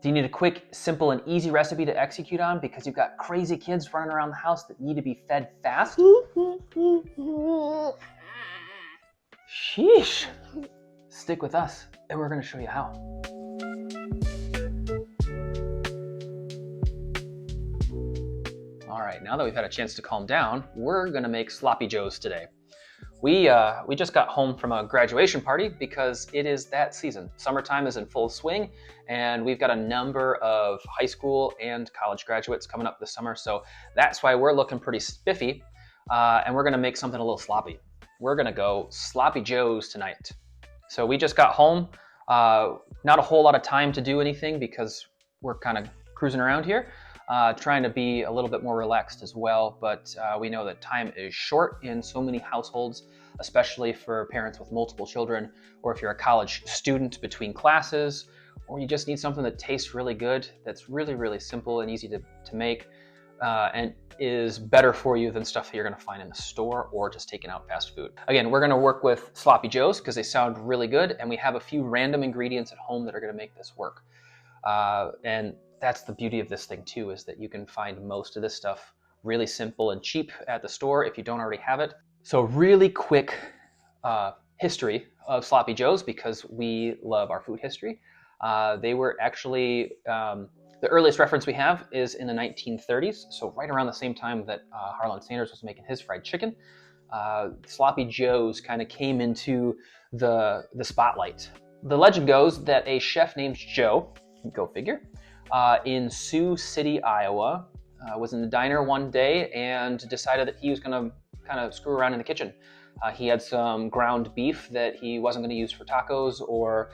Do you need a quick, simple, and easy recipe to execute on because you've got crazy kids running around the house that need to be fed fast? Sheesh. Stick with us, and we're going to show you how. All right, now that we've had a chance to calm down, we're going to make sloppy joes today. We just got home from a graduation party because it is that season. Summertime is in full swing, and we've got a number of high school and college graduates coming up this summer, so that's why we're looking pretty spiffy, and we're gonna make something a little sloppy. We're gonna go sloppy joes tonight. So we just got home, not a whole lot of time to do anything because we're kind of cruising around here. Trying to be a little bit more relaxed as well, but we know that time is short in so many households, especially for parents with multiple children, or if you're a college student between classes, or you just need something that tastes really good, that's really, really simple and easy to make, and is better for you than stuff that you're gonna find in the store or just taking out fast food. Again, we're gonna work with sloppy joes because they sound really good, and we have a few random ingredients at home that are gonna make this work. And that's the beauty of this thing too, is that you can find most of this stuff really simple and cheap at the store if you don't already have it. So really quick history of sloppy joes because we love our food history. They were actually, the earliest reference we have is in the 1930s, so right around the same time that Harlan Sanders was making his fried chicken. Sloppy joes kind of came into the spotlight. The legend goes that a chef named Joe, go figure, in Sioux City, Iowa, was in the diner one day and decided that he was going to kind of screw around in the kitchen. He had some ground beef that he wasn't going to use for tacos or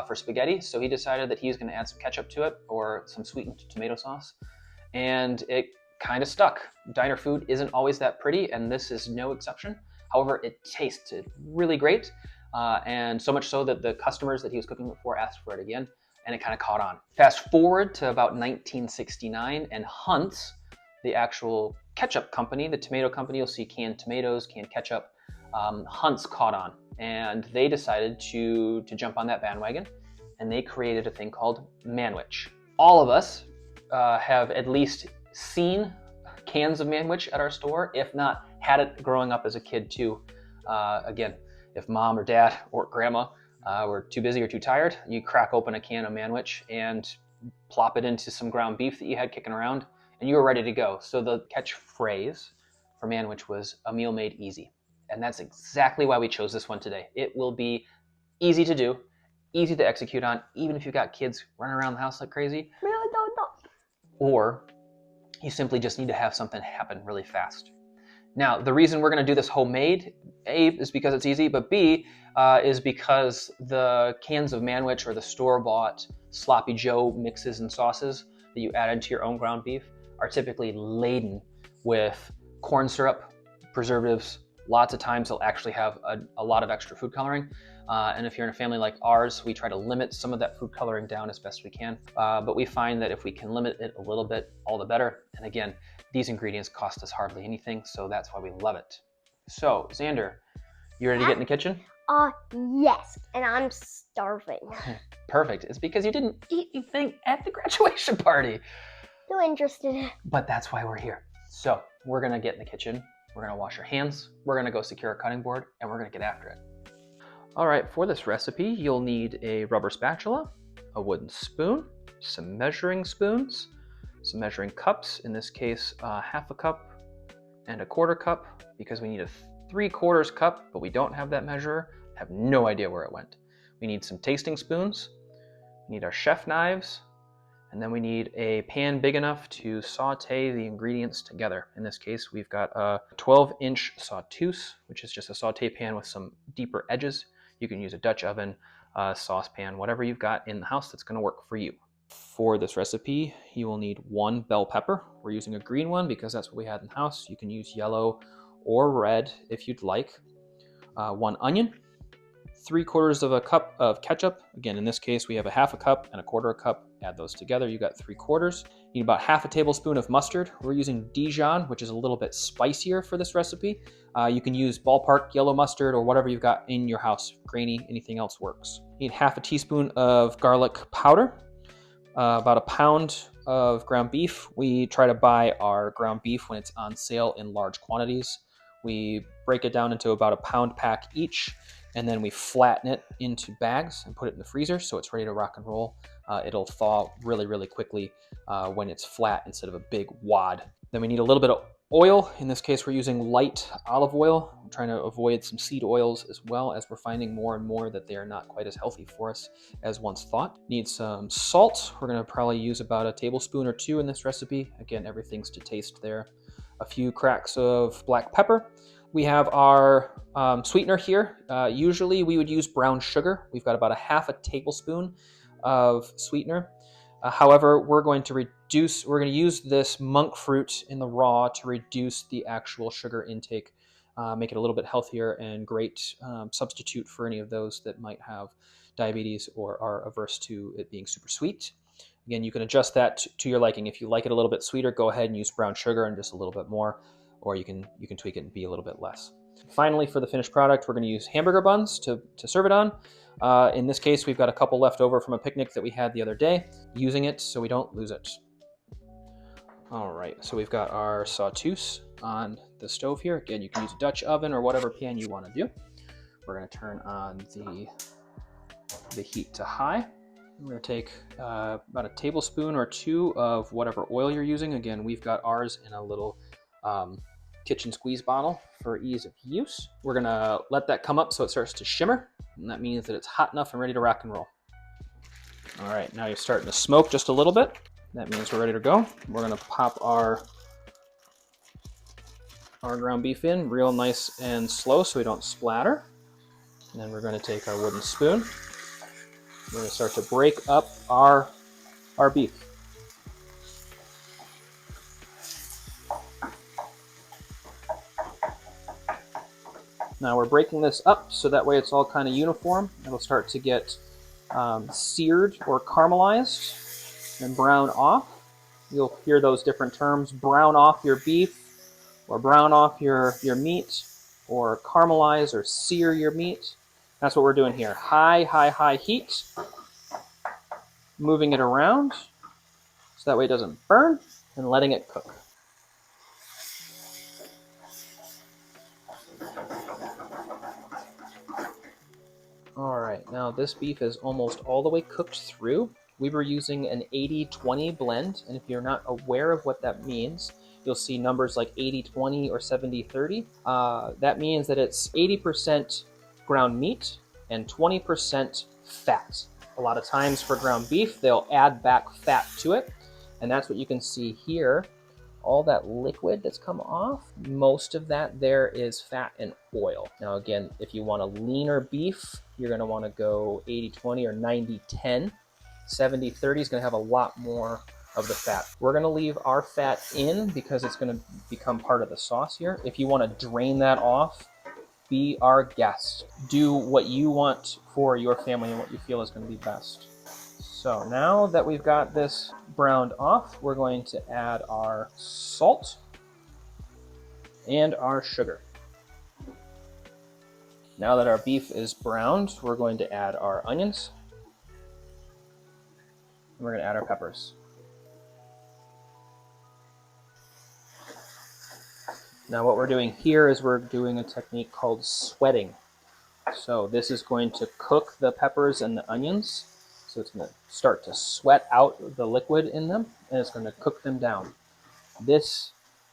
for spaghetti, so he decided that he was going to add some ketchup to it or some sweetened tomato sauce, and it kind of stuck. Diner food isn't always that pretty, and this is no exception. However, it tasted really great, and so much so that the customers that he was cooking it for asked for it again, and it kind of caught on. Fast forward to about 1969, and Hunt's, the actual ketchup company, the tomato company, you'll see canned tomatoes, canned ketchup, Hunt's caught on, and they decided to jump on that bandwagon, and they created a thing called Manwich. All of us have at least seen cans of Manwich at our store, if not had it growing up as a kid too. Again, if mom or dad or grandma were too busy or too tired, you crack open a can of Manwich and plop it into some ground beef that you had kicking around, and you were ready to go. So the catchphrase for Manwich was "a meal made easy." And that's exactly why we chose this one today. It will be easy to do, easy to execute on, even if you've got kids running around the house like crazy. Or you simply just need to have something happen really fast. Now, the reason we're going to do this homemade, A, is because it's easy, but B, is because the cans of Manwich or the store-bought sloppy joe mixes and sauces that you add into your own ground beef are typically laden with corn syrup, preservatives. Lots of times they'll actually have a lot of extra food coloring. And if you're in a family like ours, we try to limit some of that food coloring down as best we can. But we find that if we can limit it a little bit, all the better. And again, these ingredients cost us hardly anything, so that's why we love it. So, Xander, you ready to get in the kitchen? Yes, and I'm starving. Perfect. It's because you didn't eat anything at the graduation party. Too interested. But that's why we're here. So, we're gonna get in the kitchen. We're gonna wash our hands. We're gonna go secure a cutting board, and we're gonna get after it. All right, for this recipe, you'll need a rubber spatula, a wooden spoon, some measuring spoons, some measuring cups, in this case, half a cup and a quarter cup, because we need a 3/4 cup, but we don't have that measure, have no idea where it went. We need some tasting spoons, we need our chef knives, and then we need a pan big enough to saute the ingredients together. In this case, we've got a 12-inch sauteuse, which is just a saute pan with some deeper edges. You can use a Dutch oven, a saucepan, whatever you've got in the house that's gonna work for you. For this recipe, you will need 1 bell pepper. We're using a green one because that's what we had in the house. You can use yellow or red if you'd like. 1 onion, 3/4 of a cup of ketchup. Again, in this case, we have a half a cup and a quarter a cup. Add those together, you got 3/4. You need about half a tablespoon of mustard. We're using Dijon, which is a little bit spicier for this recipe. You can use ballpark yellow mustard or whatever you've got in your house. Grainy, anything else works. You need half a teaspoon of garlic powder. About a pound of ground beef. We try to buy our ground beef when it's on sale in large quantities. We break it down into about a pound pack each, and then we flatten it into bags and put it in the freezer so it's ready to rock and roll. It'll thaw really, really quickly when it's flat instead of a big wad. Then we need a little bit of oil. In this case, we're using light olive oil. I'm trying to avoid some seed oils as well, as we're finding more and more that they are not quite as healthy for us as once thought. Need some salt. We're going to probably use about a tablespoon or two in this recipe. Again, everything's to taste there. A few cracks of black pepper. We have our sweetener here. Usually we would use brown sugar. We've got about a half a tablespoon of sweetener. However, we're going to use this monk fruit in the raw to reduce the actual sugar intake, make it a little bit healthier and great substitute for any of those that might have diabetes or are averse to it being super sweet. Again, you can adjust that to your liking. If you like it a little bit sweeter, go ahead and use brown sugar and just a little bit more, or you can tweak it and be a little bit less. Finally, for the finished product, we're going to use hamburger buns to serve it on. In this case, we've got a couple left over from a picnic that we had the other day, using it so we don't lose it. All right, so we've got our sauteuse on the stove here. Again, you can use a Dutch oven or whatever pan you want to do. We're going to turn on the heat to high. We're going to take about a tablespoon or two of whatever oil you're using. Again, we've got ours in a little kitchen squeeze bottle for ease of use. We're going to let that come up so it starts to shimmer, and that means that it's hot enough and ready to rock and roll. All right, now you're starting to smoke just a little bit. That means we're ready to go. We're going to pop our ground beef in real nice and slow so we don't splatter. And then we're going to take our wooden spoon. We're going to start to break up our beef. Now we're breaking this up so that way it's all kind of uniform. It'll start to get seared or caramelized and brown off. You'll hear those different terms: brown off your beef, or brown off your meat, or caramelize or sear your meat. That's what we're doing here. High heat. Moving it around so that way it doesn't burn, and letting it cook. All right, now this beef is almost all the way cooked through. We were using an 80-20 blend, and if you're not aware of what that means, you'll see numbers like 80-20 or 70-30. That means that it's 80% ground meat and 20% fat. A lot of times for ground beef, they'll add back fat to it, and that's what you can see here. All that liquid that's come off, most of that there is fat and oil. Now again, if you want a leaner beef, you're gonna wanna go 80-20 or 90-10. 70-30 is gonna have a lot more of the fat. We're gonna leave our fat in because it's gonna become part of the sauce here. If you wanna drain that off, be our guest. Do what you want for your family and what you feel is gonna be best. So now that we've got this browned off, we're going to add our salt and our sugar. Now that our beef is browned, we're going to add our onions. And we're going to add our peppers. Now what we're doing here is we're doing a technique called sweating. So this is going to cook the peppers and the onions. So it's going to start to sweat out the liquid in them, and it's going to cook them down. This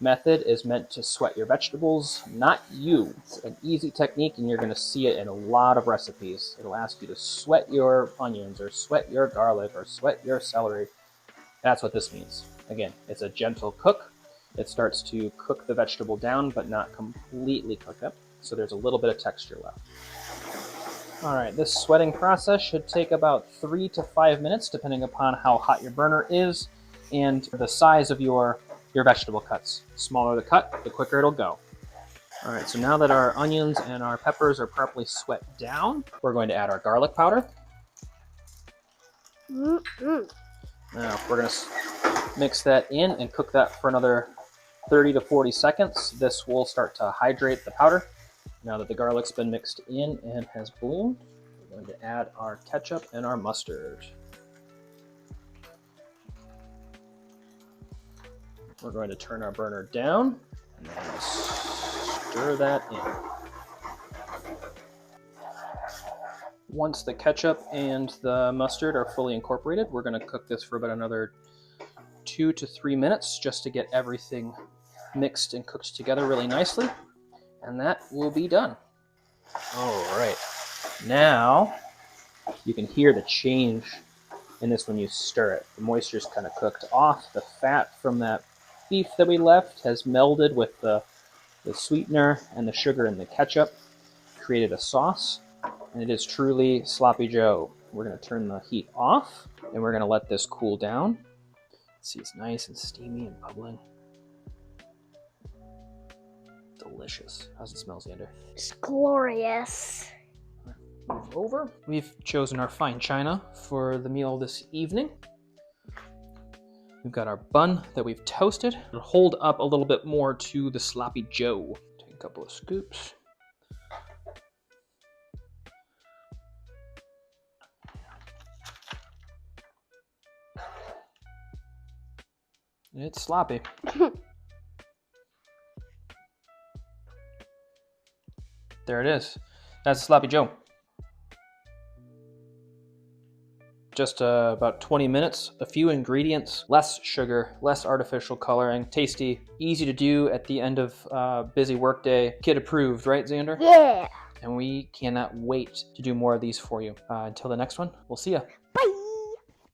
method is meant to sweat your vegetables, not you. It's an easy technique, and you're going to see it in a lot of recipes. It'll ask you to sweat your onions, or sweat your garlic, or sweat your celery. That's what this means. Again, it's a gentle cook. It starts to cook the vegetable down, but not completely cook it. So there's a little bit of texture left. All right, this sweating process should take about 3 to 5 minutes, depending upon how hot your burner is and the size of your vegetable cuts. The smaller the cut, the quicker it'll go. All right, so now that our onions and our peppers are properly sweat down, we're going to add our garlic powder. Now we're going to mix that in and cook that for another 30 to 40 seconds. This will start to hydrate the powder. Now that the garlic's been mixed in and has bloomed, we're going to add our ketchup and our mustard. We're going to turn our burner down and then stir that in. Once the ketchup and the mustard are fully incorporated, we're going to cook this for about another 2 to 3 minutes just to get everything mixed and cooked together really nicely. And that will be done. All right. Now you can hear the change in this when you stir it. The moisture's kind of cooked off. The fat from that beef that we left has melded with the sweetener and the sugar and the ketchup, created a sauce, and it is truly Sloppy Joe. We're going to turn the heat off, and we're going to let this cool down. See, it's nice and steamy and bubbling. Delicious. How's it smell, Xander? It's glorious. Move over. We've chosen our fine china for the meal this evening. We've got our bun that we've toasted. It'll hold up a little bit more to the Sloppy Joe. Take a couple of scoops. It's sloppy. There it is. That's Sloppy Joe. Just about 20 minutes, a few ingredients, less sugar, less artificial coloring, tasty, easy to do at the end of a busy workday. Kid approved, right, Xander? Yeah. And we cannot wait to do more of these for you. Until the next one, we'll see ya.